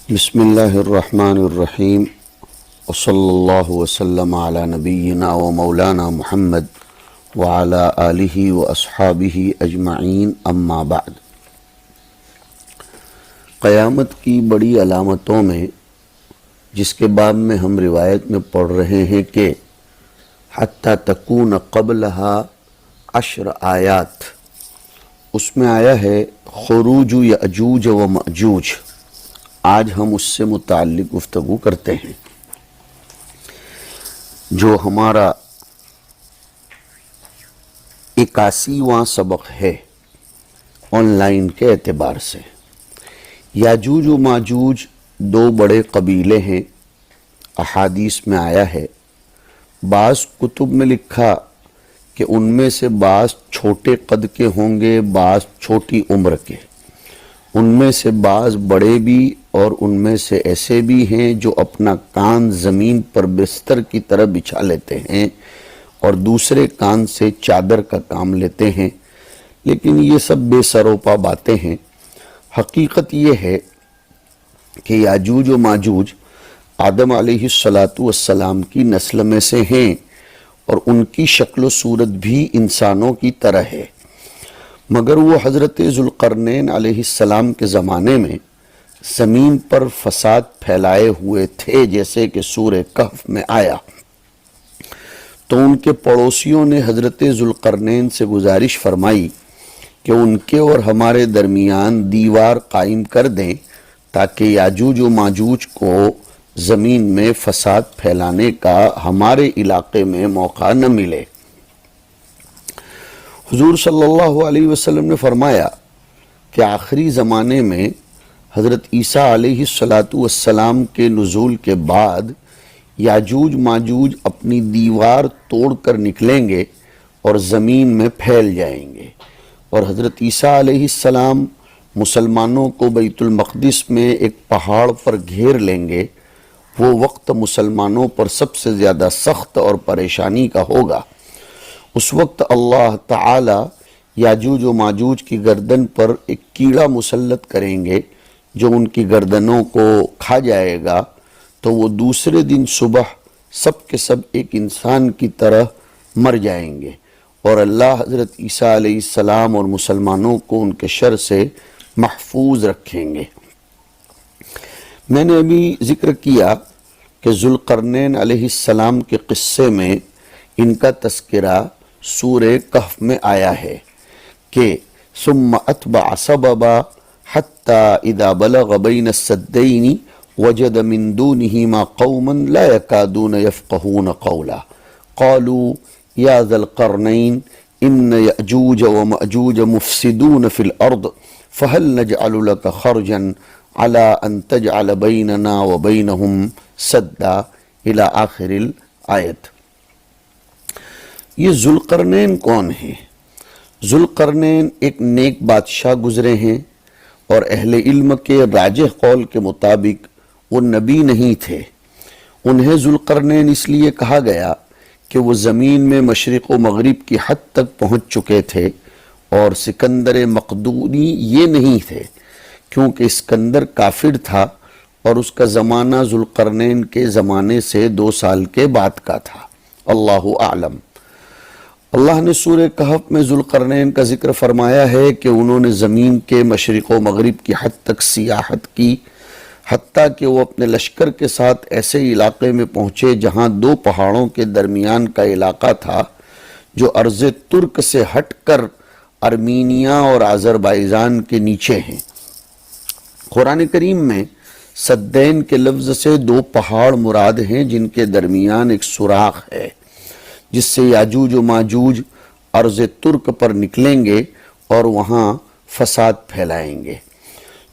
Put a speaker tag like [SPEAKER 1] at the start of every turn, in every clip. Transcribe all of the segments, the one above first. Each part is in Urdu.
[SPEAKER 1] بسم اللہ الرحمن الرحیم وصلی اللہ وسلم علی نبینا و مولانا محمد وعلی آلہ و اصحابہ اجمعین اما بعد۔ قیامت کی بڑی علامتوں میں جس کے باب میں ہم روایت میں پڑھ رہے ہیں کہ حتی تکون قبلہا 10 آیات، اس میں آیا ہے خروج یأجوج و مأجوج۔ آج ہم اس سے متعلق گفتگو کرتے ہیں، جو ہمارا 81واں سبق ہے آن لائن کے اعتبار سے۔ یاجوج و ماجوج 2 بڑے قبیلے ہیں، احادیث میں آیا ہے۔ بعض کتب میں لکھا کہ ان میں سے بعض چھوٹے قد کے ہوں گے، بعض چھوٹی عمر کے، ان میں سے بعض بڑے بھی اور ان میں سے ایسے بھی ہیں جو اپنا کان زمین پر بستر کی طرح بچھا لیتے ہیں اور دوسرے کان سے چادر کا کام لیتے ہیں، لیکن یہ سب بے سروپا باتیں ہیں۔ حقیقت یہ ہے کہ یاجوج و ماجوج آدم علیہ السلام کی نسل میں سے ہیں اور ان کی شکل و صورت بھی انسانوں کی طرح ہے، مگر وہ حضرت ذوالقرنین علیہ السلام کے زمانے میں زمین پر فساد پھیلائے ہوئے تھے، جیسے کہ سورہ کہف میں آیا۔ تو ان کے پڑوسیوں نے حضرت ذوالقرنین سے گزارش فرمائی کہ ان کے اور ہمارے درمیان دیوار قائم کر دیں تاکہ یاجوج و ماجوج کو زمین میں فساد پھیلانے کا ہمارے علاقے میں موقع نہ ملے۔ حضور صلی اللہ علیہ وسلم نے فرمایا کہ آخری زمانے میں حضرت عیسیٰ علیہ السلام کے نزول کے بعد یاجوج ماجوج اپنی دیوار توڑ کر نکلیں گے اور زمین میں پھیل جائیں گے، اور حضرت عیسیٰ علیہ السلام مسلمانوں کو بیت المقدس میں ایک پہاڑ پر گھیر لیں گے۔ وہ وقت مسلمانوں پر سب سے زیادہ سخت اور پریشانی کا ہوگا۔ اس وقت اللہ تعالی یاجوج و ماجوج کی گردن پر ایک کیڑا مسلط کریں گے جو ان کی گردنوں کو کھا جائے گا، تو وہ دوسرے دن صبح سب کے سب ایک انسان کی طرح مر جائیں گے، اور اللہ حضرت عیسیٰ علیہ السلام اور مسلمانوں کو ان کے شر سے محفوظ رکھیں گے۔ میں نے ابھی ذکر کیا کہ ذوالقرنین علیہ السلام کے قصے میں ان کا تذکرہ سورہ کہف میں آیا ہے کہ ثم اتبع سببا حتى اذا بلغ بين السدين وجد من دونهما قوما لا يكادون يفقهون قولا قالوا يا ذا القرنين ان يأجوج ومأجوج مفسدون في الارض فهل نجعل لك خرجا على ان تجعل بيننا وبينهم سدا الى آخر الآیت۔ یہ ذوالقرنین کون ہیں؟ ذوالقرنین ایک نیک بادشاہ گزرے ہیں، اور اہل علم کے راجح قول کے مطابق وہ نبی نہیں تھے۔ انہیں ذوالقرنین اس لیے کہا گیا کہ وہ زمین میں مشرق و مغرب کی حد تک پہنچ چکے تھے، اور سکندر مقدونی یہ نہیں تھے، کیونکہ اسکندر کافر تھا اور اس کا زمانہ ذوالقرنین کے زمانے سے 2 سال کے بعد کا تھا۔ اللہ اعلم۔ اللہ نے سورہ کہف میں ذوالقرنین کا ذکر فرمایا ہے کہ انہوں نے زمین کے مشرق و مغرب کی حد تک سیاحت کی، حتیٰ کہ وہ اپنے لشکر کے ساتھ ایسے علاقے میں پہنچے جہاں 2 پہاڑوں کے درمیان کا علاقہ تھا جو ارض ترک سے ہٹ کر ارمینیا اور آذربائیجان کے نیچے ہیں۔ قرآن کریم میں سدین کے لفظ سے 2 پہاڑ مراد ہیں جن کے درمیان ایک سوراخ ہے، جس سے یاجوج و ماجوج ارض ترک پر نکلیں گے اور وہاں فساد پھیلائیں گے۔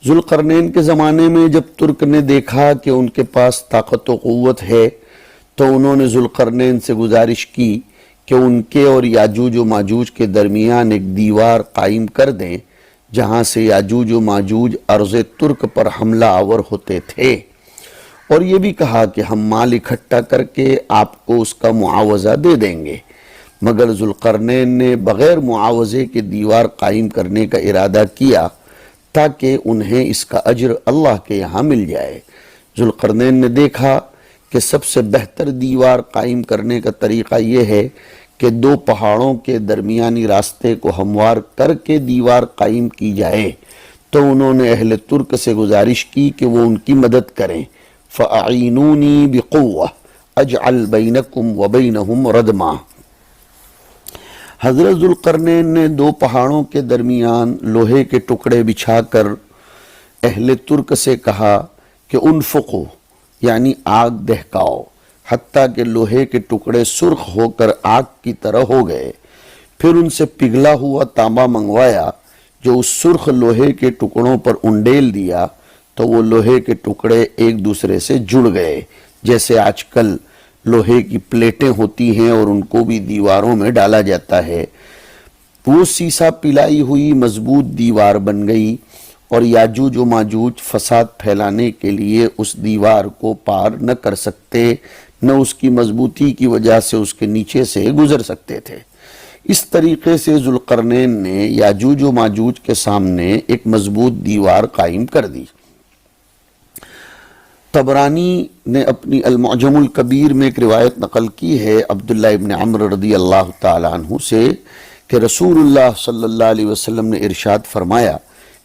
[SPEAKER 1] ذوالقرنین کے زمانے میں جب ترک نے دیکھا کہ ان کے پاس طاقت و قوت ہے، تو انہوں نے ذوالقرنین سے گزارش کی کہ ان کے اور یاجوج و ماجوج کے درمیان ایک دیوار قائم کر دیں جہاں سے یاجوج و ماجوج ارض ترک پر حملہ آور ہوتے تھے، اور یہ بھی کہا کہ ہم مال اکٹھا کر کے آپ کو اس کا معاوضہ دے دیں گے، مگر ذوالقرنین نے بغیر معاوضے کے دیوار قائم کرنے کا ارادہ کیا، تاکہ انہیں اس کا اجر اللہ کے یہاں مل جائے۔ ذوالقرنین نے دیکھا کہ سب سے بہتر دیوار قائم کرنے کا طریقہ یہ ہے کہ دو پہاڑوں کے درمیانی راستے کو ہموار کر کے دیوار قائم کی جائے، تو انہوں نے اہل ترک سے گزارش کی کہ وہ ان کی مدد کریں۔ فَأَعِينُونِي بِقُوَّةٍ أَجْعَلْ بَيْنَكُمْ وَبَيْنَهُمْ رَدْمًا۔ حضرت ذوالقرنین نے دو پہاڑوں کے درمیان لوہے کے ٹکڑے بچھا کر اہل ترک سے کہا کہ انفقو یعنی آگ دہکاؤ، حتیٰ کہ لوہے کے ٹکڑے سرخ ہو کر آگ کی طرح ہو گئے۔ پھر ان سے پگھلا ہوا تانبا منگوایا جو اس سرخ لوہے کے ٹکڑوں پر انڈیل دیا تو وہ لوہے کے ٹکڑے ایک دوسرے سے جڑ گئے، جیسے آج کل لوہے کی پلیٹیں ہوتی ہیں اور ان کو بھی دیواروں میں ڈالا جاتا ہے۔ وہ سیسا پلائی ہوئی مضبوط دیوار بن گئی، اور یاجوج و ماجوج فساد پھیلانے کے لیے اس دیوار کو پار نہ کر سکتے، نہ اس کی مضبوطی کی وجہ سے اس کے نیچے سے گزر سکتے تھے۔ اس طریقے سے ذوالقرنین نے یاجوج و ماجوج کے سامنے ایک مضبوط دیوار قائم کر دی۔ طبرانی نے اپنی المعجم الکبیر میں ایک روایت نقل کی ہے عبداللہ ابن عمرو رضی اللہ تعالی عنہ سے کہ رسول اللہ صلی اللہ علیہ وسلم نے ارشاد فرمایا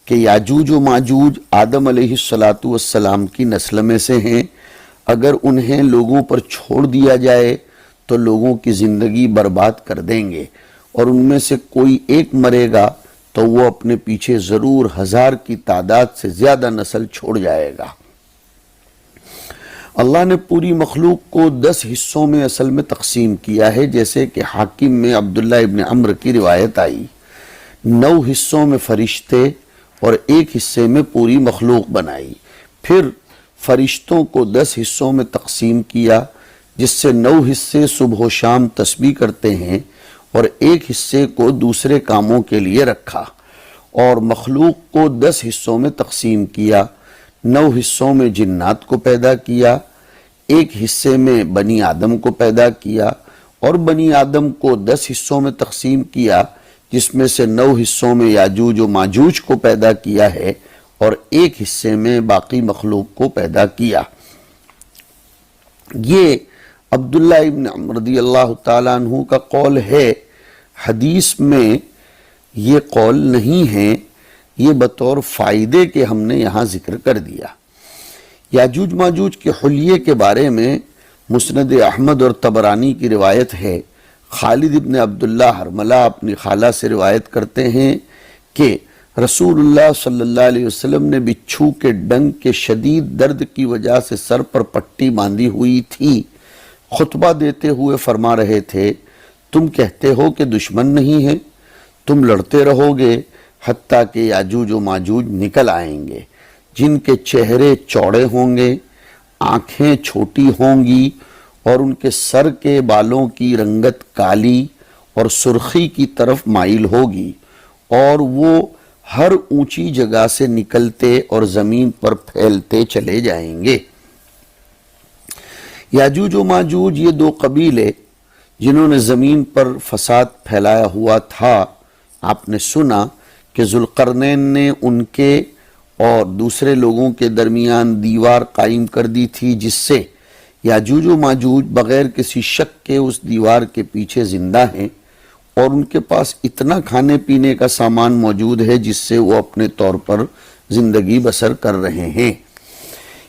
[SPEAKER 1] کہ یاجوج و ماجوج آدم علیہ السلام کی نسل میں سے ہیں، اگر انہیں لوگوں پر چھوڑ دیا جائے تو لوگوں کی زندگی برباد کر دیں گے، اور ان میں سے کوئی ایک مرے گا تو وہ اپنے پیچھے ضرور 1000 کی تعداد سے زیادہ نسل چھوڑ جائے گا۔ اللہ نے پوری مخلوق کو 10 حصوں میں اصل میں تقسیم کیا ہے، جیسے کہ حاکم میں عبداللہ ابن عمرو کی روایت آئی۔ 9 حصوں میں فرشتے اور 1 حصے میں پوری مخلوق بنائی۔ پھر فرشتوں کو 10 حصوں میں تقسیم کیا، جس سے 9 حصے صبح و شام تسبیح کرتے ہیں اور 1 حصے کو دوسرے کاموں کے لیے رکھا، اور مخلوق کو 10 حصوں میں تقسیم کیا۔ 9 حصوں میں جنات کو پیدا کیا، 1 حصے میں بنی آدم کو پیدا کیا، اور بنی آدم کو 10 حصوں میں تقسیم کیا، جس میں سے 9 حصوں میں یاجوج و ماجوج کو پیدا کیا ہے اور 1 حصے میں باقی مخلوق کو پیدا کیا۔ یہ عبداللہ ابن عمرو رضی اللہ تعالیٰ عنہ کا قول ہے، حدیث میں یہ قول نہیں ہے، یہ بطور فائدے کے ہم نے یہاں ذکر کر دیا۔ یاجوج ماجوج کے حلیے کے بارے میں مسند احمد اور طبرانی کی روایت ہے۔ خالد ابن عبداللہ حرملہ اپنی خالہ سے روایت کرتے ہیں کہ رسول اللہ صلی اللہ علیہ وسلم نے بچھو کے ڈنگ کے شدید درد کی وجہ سے سر پر پٹی باندھی ہوئی تھی۔ خطبہ دیتے ہوئے فرما رہے تھے، تم کہتے ہو کہ دشمن نہیں ہے، تم لڑتے رہو گے حتیٰ کہ یاجوج و ماجوج نکل آئیں گے، جن کے چہرے چوڑے ہوں گے، آنکھیں چھوٹی ہوں گی، اور ان کے سر کے بالوں کی رنگت کالی اور سرخی کی طرف مائل ہوگی، اور وہ ہر اونچی جگہ سے نکلتے اور زمین پر پھیلتے چلے جائیں گے۔ یاجوج و ماجوج یہ 2 قبیلے جنہوں نے زمین پر فساد پھیلایا ہوا تھا، آپ نے سنا کہ ذوالقرنین نے ان کے اور دوسرے لوگوں کے درمیان دیوار قائم کر دی تھی، جس سے یاجوج و ماجوج بغیر کسی شک کے اس دیوار کے پیچھے زندہ ہیں، اور ان کے پاس اتنا کھانے پینے کا سامان موجود ہے جس سے وہ اپنے طور پر زندگی بسر کر رہے ہیں۔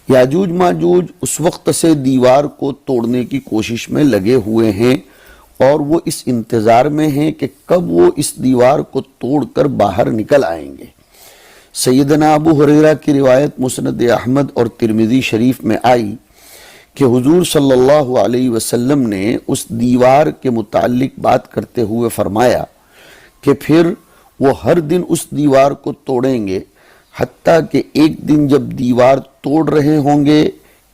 [SPEAKER 1] یاجوج ماجوج اس وقت سے دیوار کو توڑنے کی کوشش میں لگے ہوئے ہیں، اور وہ اس انتظار میں ہیں کہ کب وہ اس دیوار کو توڑ کر باہر نکل آئیں گے۔ سیدنا ابو ہریرہ کی روایت مسند احمد اور ترمذی شریف میں آئی کہ حضور صلی اللہ علیہ وسلم نے اس دیوار کے متعلق بات کرتے ہوئے فرمایا کہ پھر وہ ہر دن اس دیوار کو توڑیں گے، حتیٰ کہ ایک دن جب دیوار توڑ رہے ہوں گے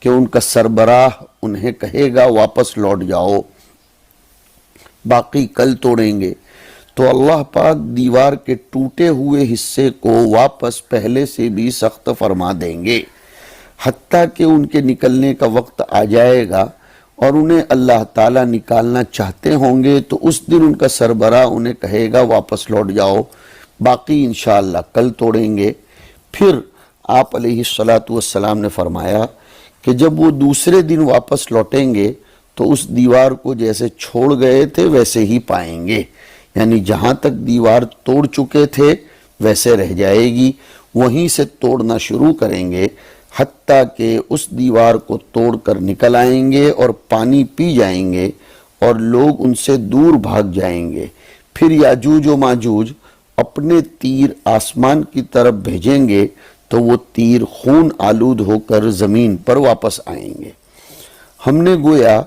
[SPEAKER 1] کہ ان کا سربراہ انہیں کہے گا واپس لوٹ جاؤ، باقی کل توڑیں گے، تو اللہ پاک دیوار کے ٹوٹے ہوئے حصے کو واپس پہلے سے بھی سخت فرما دیں گے، حتیٰ کہ ان کے نکلنے کا وقت آ جائے گا اور انہیں اللہ تعالیٰ نکالنا چاہتے ہوں گے تو اس دن ان کا سربراہ انہیں کہے گا واپس لوٹ جاؤ، باقی انشاءاللہ کل توڑیں گے۔ پھر آپ علیہ الصلاۃ والسلام نے فرمایا کہ جب وہ دوسرے دن واپس لوٹیں گے تو اس دیوار کو جیسے چھوڑ گئے تھے ویسے ہی پائیں گے، یعنی جہاں تک دیوار توڑ چکے تھے ویسے رہ جائے گی، وہیں سے توڑنا شروع کریں گے حتیٰ کہ اس دیوار کو توڑ کر نکل آئیں گے اور پانی پی جائیں گے اور لوگ ان سے دور بھاگ جائیں گے۔ پھر یاجوج و ماجوج اپنے تیر آسمان کی طرف بھیجیں گے تو وہ تیر خون آلود ہو کر زمین پر واپس آئیں گے۔ ہم نے گویا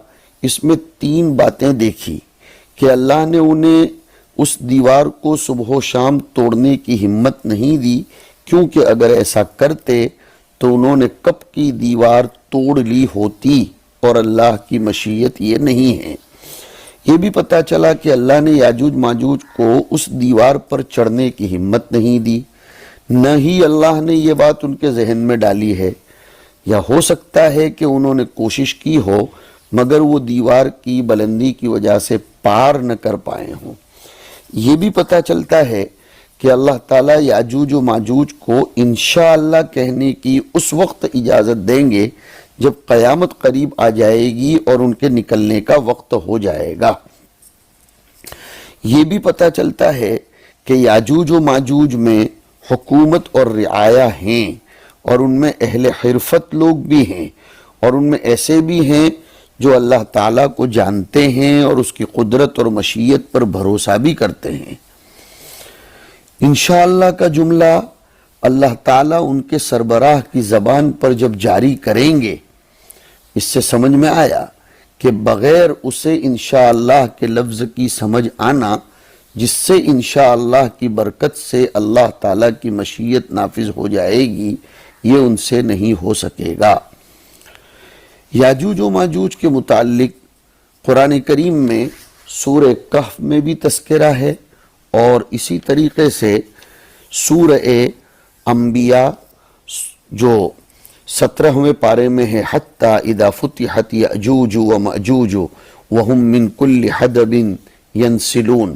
[SPEAKER 1] اس میں 3 باتیں دیکھی کہ اللہ نے انہیں اس دیوار کو صبح و شام توڑنے کی ہمت نہیں دی، کیونکہ اگر ایسا کرتے تو انہوں نے کب کی دیوار توڑ لی ہوتی، اور اللہ کی مشیت یہ نہیں ہے۔ یہ بھی پتہ چلا کہ اللہ نے یاجوج ماجوج کو اس دیوار پر چڑھنے کی ہمت نہیں دی، نہ ہی اللہ نے یہ بات ان کے ذہن میں ڈالی ہے، یا ہو سکتا ہے کہ انہوں نے کوشش کی ہو مگر وہ دیوار کی بلندی کی وجہ سے پار نہ کر پائے ہوں۔ یہ بھی پتہ چلتا ہے کہ اللہ تعالیٰ یاجوج و ماجوج کو انشاءاللہ کہنے کی اس وقت اجازت دیں گے جب قیامت قریب آ جائے گی اور ان کے نکلنے کا وقت ہو جائے گا۔ یہ بھی پتہ چلتا ہے کہ یاجوج و ماجوج میں حکومت اور رعایا ہیں، اور ان میں اہل حرفت لوگ بھی ہیں، اور ان میں ایسے بھی ہیں جو اللہ تعالیٰ کو جانتے ہیں اور اس کی قدرت اور مشیت پر بھروسہ بھی کرتے ہیں۔ انشاءاللہ کا جملہ اللہ تعالیٰ ان کے سربراہ کی زبان پر جب جاری کریں گے، اس سے سمجھ میں آیا کہ بغیر اسے انشاءاللہ کے لفظ کی سمجھ آنا، جس سے انشاءاللہ کی برکت سے اللہ تعالیٰ کی مشیت نافذ ہو جائے گی، یہ ان سے نہیں ہو سکے گا۔ یاجوج و ماجوج کے متعلق قرآن کریم میں سورہ کہف میں بھی تذکرہ ہے، اور اسی طریقے سے سورہ انبیاء جو 17ویں پارے میں ہے، حتی اذا فتحت یأجوج و مأجوج وہم من کل حدب ینسلون،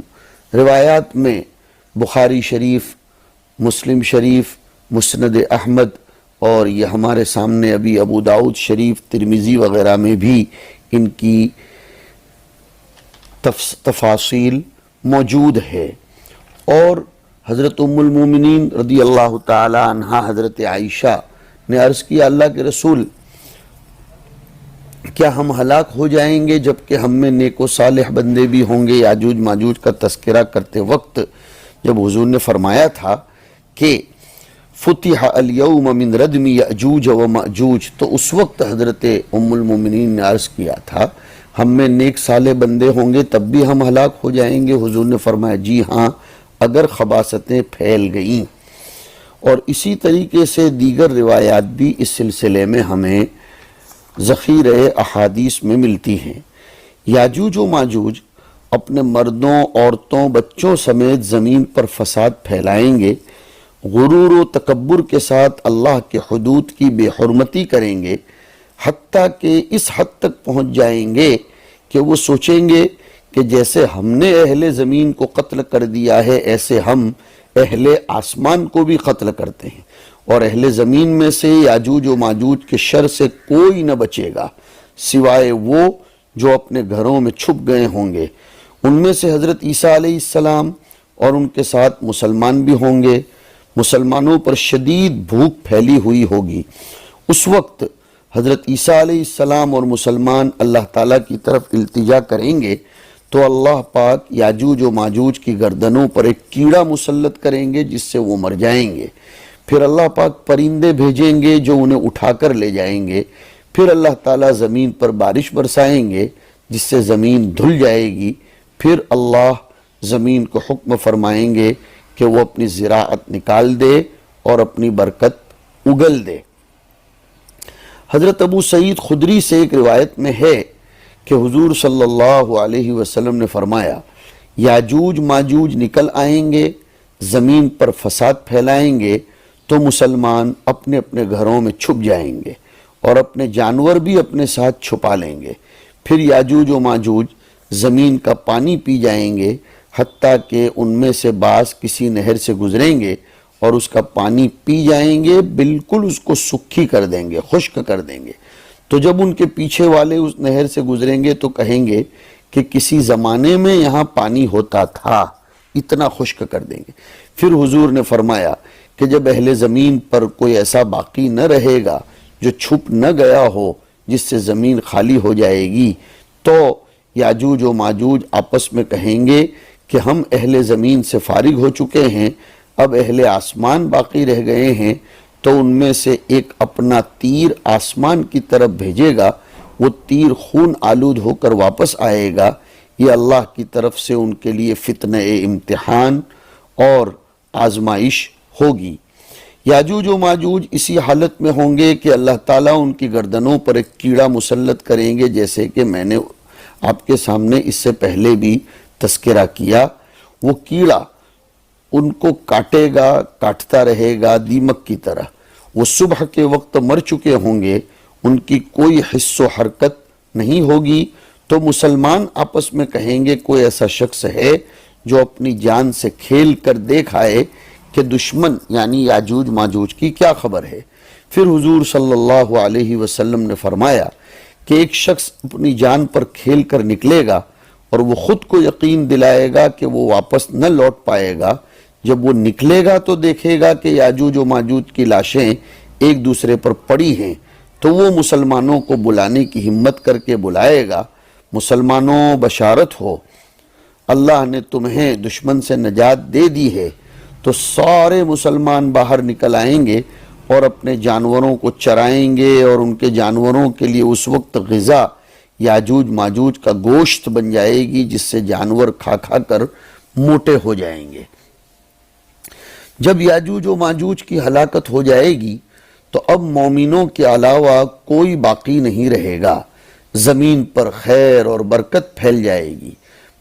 [SPEAKER 1] روایات میں بخاری شریف، مسلم شریف، مسند احمد، اور یہ ہمارے سامنے ابھی ابو داؤد شریف، ترمذی وغیرہ میں بھی ان کی تفاصیل موجود ہے۔ اور حضرت ام المومنین رضی اللہ تعالی عنہا حضرت عائشہ نے عرض کیا، اللہ کے رسول، کیا ہم ہلاک ہو جائیں گے جبکہ ہم میں نیک و صالح بندے بھی ہوں گے؟ یاجوج ماجوج کا تذکرہ کرتے وقت جب حضور نے فرمایا تھا کہ فتح الیوم من ردم یأجوج و مأجوج، تو اس وقت حضرت ام المومنین نے عرض کیا تھا ہم میں نیک صالح بندے ہوں گے تب بھی ہم ہلاک ہو جائیں گے؟ حضور نے فرمایا جی ہاں، اگر خباثتیں پھیل گئیں۔ اور اسی طریقے سے دیگر روایات بھی اس سلسلے میں ہمیں ذخیرہ احادیث میں ملتی ہیں۔ یاجوج و ماجوج اپنے مردوں، عورتوں، بچوں سمیت زمین پر فساد پھیلائیں گے، غرور و تکبر کے ساتھ اللہ کے حدود کی بے حرمتی کریں گے، حتیٰ کہ اس حد تک پہنچ جائیں گے کہ وہ سوچیں گے کہ جیسے ہم نے اہل زمین کو قتل کر دیا ہے ایسے ہم اہل آسمان کو بھی قتل کرتے ہیں، اور اہل زمین میں سے یاجوج و ماجوج کے شر سے کوئی نہ بچے گا سوائے وہ جو اپنے گھروں میں چھپ گئے ہوں گے۔ ان میں سے حضرت عیسیٰ علیہ السلام اور ان کے ساتھ مسلمان بھی ہوں گے۔ مسلمانوں پر شدید بھوک پھیلی ہوئی ہوگی۔ اس وقت حضرت عیسیٰ علیہ السلام اور مسلمان اللہ تعالیٰ کی طرف التجا کریں گے تو اللہ پاک یاجوج و ماجوج کی گردنوں پر ایک کیڑا مسلط کریں گے جس سے وہ مر جائیں گے۔ پھر اللہ پاک پرندے بھیجیں گے جو انہیں اٹھا کر لے جائیں گے۔ پھر اللہ تعالیٰ زمین پر بارش برسائیں گے جس سے زمین دھل جائے گی۔ پھر اللہ زمین کو حکم فرمائیں گے کہ وہ اپنی زراعت نکال دے اور اپنی برکت اگل دے۔ حضرت ابو سعید خدری سے ایک روایت میں ہے کہ حضور صلی اللہ علیہ وسلم نے فرمایا یاجوج ماجوج نکل آئیں گے، زمین پر فساد پھیلائیں گے تو مسلمان اپنے اپنے گھروں میں چھپ جائیں گے اور اپنے جانور بھی اپنے ساتھ چھپا لیں گے۔ پھر یاجوج و ماجوج زمین کا پانی پی جائیں گے، حتیٰ کہ ان میں سے بعض کسی نہر سے گزریں گے اور اس کا پانی پی جائیں گے، بالکل اس کو سکھی کر دیں گے، خشک کر دیں گے۔ تو جب ان کے پیچھے والے اس نہر سے گزریں گے تو کہیں گے کہ کسی زمانے میں یہاں پانی ہوتا تھا، اتنا خشک کر دیں گے۔ پھر حضور نے فرمایا کہ جب اہل زمین پر کوئی ایسا باقی نہ رہے گا جو چھپ نہ گیا ہو، جس سے زمین خالی ہو جائے گی، تو یاجوج و ماجوج آپس میں کہیں گے کہ ہم اہل زمین سے فارغ ہو چکے ہیں، اب اہل آسمان باقی رہ گئے ہیں، تو ان میں سے ایک اپنا تیر آسمان کی طرف بھیجے گا، وہ تیر خون آلود ہو کر واپس آئے گا۔ یہ اللہ کی طرف سے ان کے لیے فتنہ امتحان اور آزمائش ہوگی۔ یاجوج و ماجوج اسی حالت میں ہوں گے کہ اللہ تعالیٰ ان کی گردنوں پر ایک کیڑا مسلط کریں گے، جیسے کہ میں نے آپ کے سامنے اس سے پہلے بھی تذکرہ کیا۔ وہ کیڑا ان کو کاٹے گا، کاٹتا رہے گا دیمک کی طرح۔ وہ صبح کے وقت مر چکے ہوں گے، ان کی کوئی حس و حرکت نہیں ہوگی۔ تو مسلمان آپس میں کہیں گے کوئی ایسا شخص ہے جو اپنی جان سے کھیل کر دیکھ آئے کہ دشمن یعنی یاجوج ماجوج کی کیا خبر ہے۔ پھر حضور صلی اللہ علیہ وسلم نے فرمایا کہ ایک شخص اپنی جان پر کھیل کر نکلے گا اور وہ خود کو یقین دلائے گا کہ وہ واپس نہ لوٹ پائے گا۔ جب وہ نکلے گا تو دیکھے گا کہ یاجوج و ماجوج کی لاشیں ایک دوسرے پر پڑی ہیں، تو وہ مسلمانوں کو بلانے کی ہمت کر کے بلائے گا، مسلمانوں بشارت ہو، اللہ نے تمہیں دشمن سے نجات دے دی ہے۔ تو سارے مسلمان باہر نکل آئیں گے اور اپنے جانوروں کو چرائیں گے، اور ان کے جانوروں کے لیے اس وقت غذا یاجوج ماجوج کا گوشت بن جائے گی، جس سے جانور کھا کھا کر موٹے ہو جائیں گے۔ جب یاجوج و ماجوج کی ہلاکت ہو جائے گی تو اب مومنوں کے علاوہ کوئی باقی نہیں رہے گا، زمین پر خیر اور برکت پھیل جائے گی،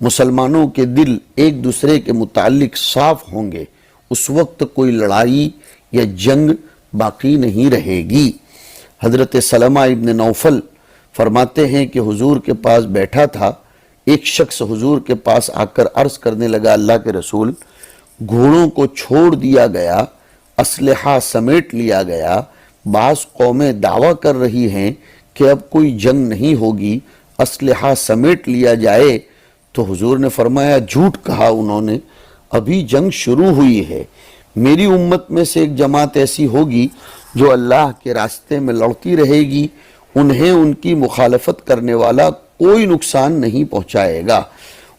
[SPEAKER 1] مسلمانوں کے دل ایک دوسرے کے متعلق صاف ہوں گے، اس وقت کوئی لڑائی یا جنگ باقی نہیں رہے گی۔ حضرت سلمہ ابن نوفل فرماتے ہیں کہ حضور کے پاس بیٹھا تھا، ایک شخص حضور کے پاس آ کر عرض کرنے لگا، اللہ کے رسول، گھوڑوں کو چھوڑ دیا گیا، اسلحہ سمیٹ لیا گیا، بعض قومیں دعویٰ کر رہی ہیں کہ اب کوئی جنگ نہیں ہوگی، اسلحہ سمیٹ لیا جائے۔ تو حضور نے فرمایا، جھوٹ کہا انہوں نے، ابھی جنگ شروع ہوئی ہے۔ میری امت میں سے ایک جماعت ایسی ہوگی جو اللہ کے راستے میں لڑتی رہے گی، انہیں ان کی مخالفت کرنے والا کوئی نقصان نہیں پہنچائے گا،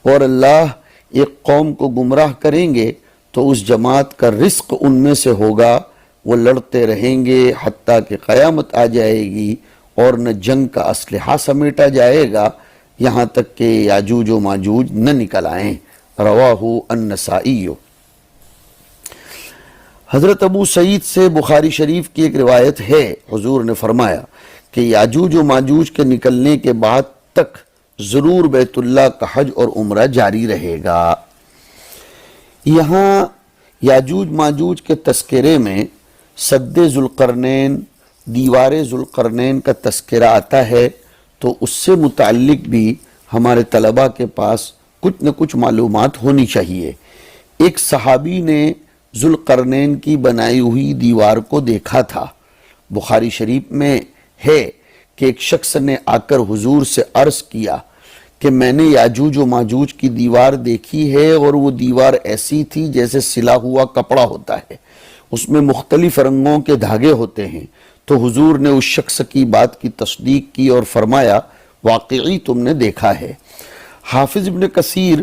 [SPEAKER 1] اور اللہ ایک قوم کو گمراہ کریں گے تو اس جماعت کا رزق ان میں سے ہوگا، وہ لڑتے رہیں گے حتیٰ کہ قیامت آ جائے گی، اور نہ جنگ کا اسلحہ سمیٹا جائے گا یہاں تک کہ یاجوج و ماجوج نہ نکل آئیں۔ رواہ النسائی۔ حضرت ابو سعید سے بخاری شریف کی ایک روایت ہے، حضور نے فرمایا کہ یاجوج و ماجوج کے نکلنے کے بعد تک ضرور بیت اللہ کا حج اور عمرہ جاری رہے گا۔ یہاں یاجوج ماجوج کے تذکرے میں سد ذوالقرنین، دیوار ذوالقرنین کا تذکرہ آتا ہے، تو اس سے متعلق بھی ہمارے طلباء کے پاس کچھ نہ کچھ معلومات ہونی چاہیے۔ ایک صحابی نے ذوالقرنین کی بنائی ہوئی دیوار کو دیکھا تھا۔ بخاری شریف میں ہے کہ ایک شخص نے آ کر حضور سے عرض کیا کہ میں نے یاجوج و ماجوج کی دیوار دیکھی ہے، اور وہ دیوار ایسی تھی جیسے سلا ہوا کپڑا ہوتا ہے، اس میں مختلف رنگوں کے دھاگے ہوتے ہیں۔ تو حضور نے اس شخص کی بات کی تصدیق کی اور فرمایا، واقعی تم نے دیکھا ہے۔ حافظ ابن کثیر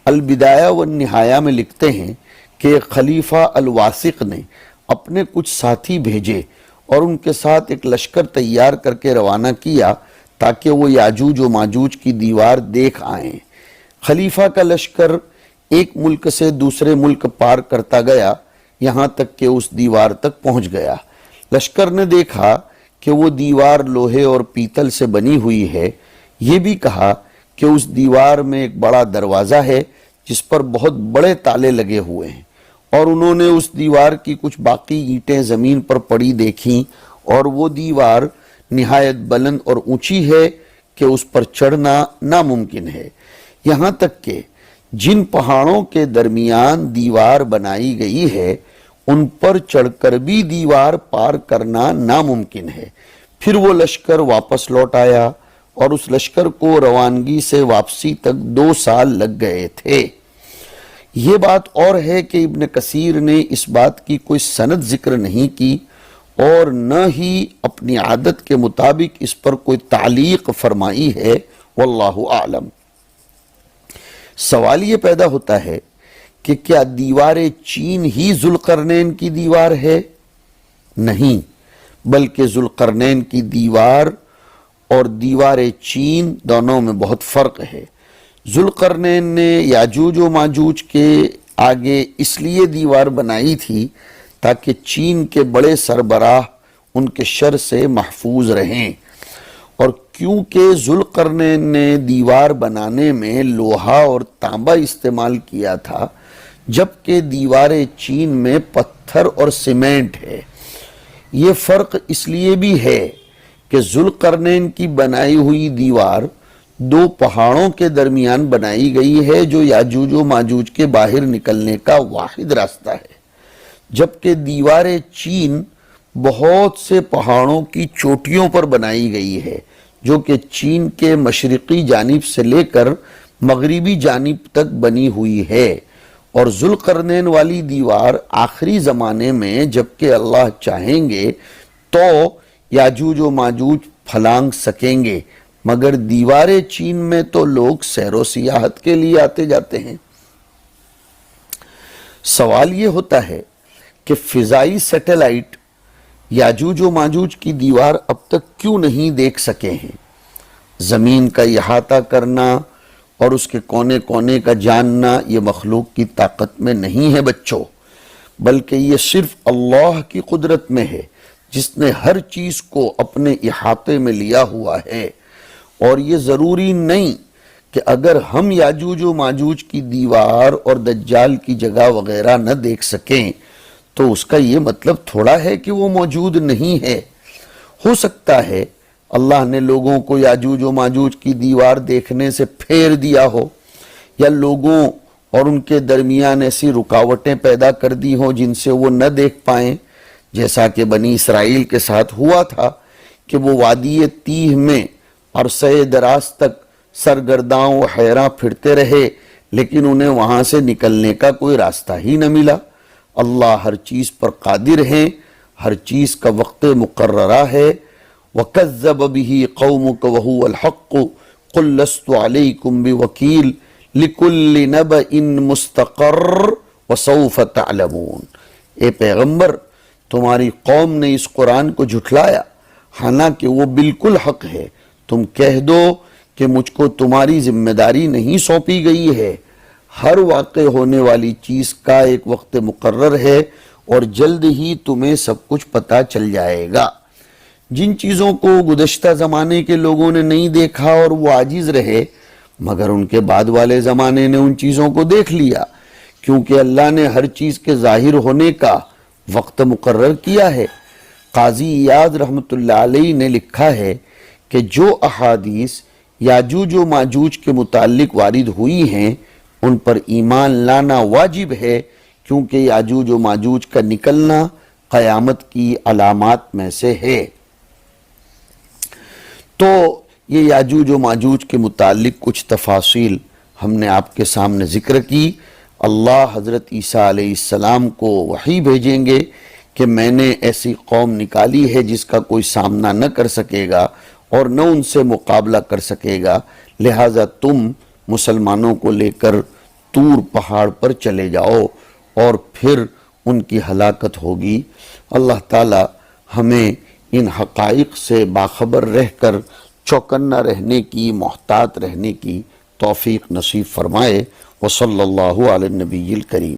[SPEAKER 1] البدایہ والنہایہ میں لکھتے ہیں کہ خلیفہ الواسق نے اپنے کچھ ساتھی بھیجے اور ان کے ساتھ ایک لشکر تیار کر کے روانہ کیا تاکہ وہ یاجوج و ماجوج کی دیوار دیکھ آئیں۔ خلیفہ کا لشکر ایک ملک سے دوسرے ملک پار کرتا گیا، یہاں تک کہ اس دیوار تک پہنچ گیا۔ لشکر نے دیکھا کہ وہ دیوار لوہے اور پیتل سے بنی ہوئی ہے، یہ بھی کہا کہ اس دیوار میں ایک بڑا دروازہ ہے جس پر بہت بڑے تالے لگے ہوئے ہیں، اور انہوں نے اس دیوار کی کچھ باقی اینٹیں زمین پر پڑی دیکھیں، اور وہ دیوار نہایت بلند اور اونچی ہے کہ اس پر چڑھنا ناممکن ہے، یہاں تک کہ جن پہاڑوں کے درمیان دیوار بنائی گئی ہے ان پر چڑھ کر بھی دیوار پار کرنا ناممکن ہے۔ پھر وہ لشکر واپس لوٹ آیا اور اس لشکر کو روانگی سے واپسی تک 2 سال لگ گئے تھے۔ یہ بات اور ہے کہ ابن کثیر نے اس بات کی کوئی سند ذکر نہیں کی اور نہ ہی اپنی عادت کے مطابق اس پر کوئی تعلیق فرمائی ہے، واللہ اعلم۔ سوال یہ پیدا ہوتا ہے کہ کیا دیوار چین ہی ذوالقرنین کی دیوار ہے؟ نہیں، بلکہ ذوالقرنین کی دیوار اور دیوار چین دونوں میں بہت فرق ہے۔ ذوالقرنین نے یاجوج و ماجوج کے آگے اس لیے دیوار بنائی تھی تاکہ چین کے بڑے سربراہ ان کے شر سے محفوظ رہیں، اور کیونکہ ذوالقرنین نے دیوار بنانے میں لوہا اور تانبا استعمال کیا تھا، جبکہ دیوار چین میں پتھر اور سیمنٹ ہے۔ یہ فرق اس لیے بھی ہے کہ ذوالقرنین کی بنائی ہوئی دیوار 2 پہاڑوں کے درمیان بنائی گئی ہے جو یاجوج و ماجوج کے باہر نکلنے کا واحد راستہ ہے، جبکہ دیوار چین بہت سے پہاڑوں کی چوٹیوں پر بنائی گئی ہے جو کہ چین کے مشرقی جانب سے لے کر مغربی جانب تک بنی ہوئی ہے، اور ذوالقرنین والی دیوار آخری زمانے میں جبکہ اللہ چاہیں گے تو یاجوج و ماجوج پھلانگ سکیں گے، مگر دیوار چین میں تو لوگ سیر و سیاحت کے لیے آتے جاتے ہیں۔ سوال یہ ہوتا ہے کہ فضائی سیٹلائٹ یاجوج و ماجوج کی دیوار اب تک کیوں نہیں دیکھ سکے ہیں؟ زمین کا احاطہ کرنا اور اس کے کونے کونے کا جاننا یہ مخلوق کی طاقت میں نہیں ہے بچوں، بلکہ یہ صرف اللہ کی قدرت میں ہے جس نے ہر چیز کو اپنے احاطے میں لیا ہوا ہے، اور یہ ضروری نہیں کہ اگر ہم یاجوج و ماجوج کی دیوار اور دجال کی جگہ وغیرہ نہ دیکھ سکیں تو اس کا یہ مطلب تھوڑا ہے کہ وہ موجود نہیں ہے۔ ہو سکتا ہے اللہ نے لوگوں کو یاجوج و ماجوج کی دیوار دیکھنے سے پھیر دیا ہو، یا لوگوں اور ان کے درمیان ایسی رکاوٹیں پیدا کر دی ہوں جن سے وہ نہ دیکھ پائیں، جیسا کہ بنی اسرائیل کے ساتھ ہوا تھا کہ وہ وادی تیہ میں عرصہ دراز تک سرگرداں و حیراں پھرتے رہے، لیکن انہیں وہاں سے نکلنے کا کوئی راستہ ہی نہ ملا۔ اللہ ہر چیز پر قادر ہیں، ہر چیز کا وقت مقررہ ہے۔ وَكَذَّبَ بِهِ قَوْمُكَ وَهُوَ الْحَقُّ قُلْ لَسْتُ عَلَيْكُمْ بِوَكِيلٍ لِكُلِّ نَبَإٍ مُسْتَقَرٌّ وَسَوْفَ تَعْلَمُونَ۔ اے پیغمبر، تمہاری قوم نے اس قرآن کو جھٹلایا، حالانکہ وہ بالکل حق ہے۔ تم کہہ دو کہ مجھ کو تمہاری ذمہ داری نہیں سونپی گئی ہے۔ ہر واقع ہونے والی چیز کا ایک وقت مقرر ہے اور جلد ہی تمہیں سب کچھ پتہ چل جائے گا۔ جن چیزوں کو گزشتہ زمانے کے لوگوں نے نہیں دیکھا اور وہ عاجز رہے، مگر ان کے بعد والے زمانے نے ان چیزوں کو دیکھ لیا، کیونکہ اللہ نے ہر چیز کے ظاہر ہونے کا وقت مقرر کیا ہے۔ قاضی ایاز رحمۃ اللہ علیہ نے لکھا ہے کہ جو احادیث یاجوج و ماجوج کے متعلق وارد ہوئی ہیں ان پر ایمان لانا واجب ہے، کیونکہ یاجوج و ماجوج کا نکلنا قیامت کی علامات میں سے ہے۔ تو یہ یاجوج و ماجوج کے متعلق کچھ تفاصیل ہم نے آپ کے سامنے ذکر کی۔ اللہ حضرت عیسیٰ علیہ السلام کو وحی بھیجیں گے کہ میں نے ایسی قوم نکالی ہے جس کا کوئی سامنا نہ کر سکے گا اور نہ ان سے مقابلہ کر سکے گا، لہٰذا تم مسلمانوں کو لے کر طور پہاڑ پر چلے جاؤ اور پھر ان کی ہلاکت ہوگی۔ اللہ تعالی ہمیں ان حقائق سے باخبر رہ کر چوکنا رہنے کی، محتاط رہنے کی توفیق نصیب فرمائے۔ وصلی اللہ علی النبی الکریم۔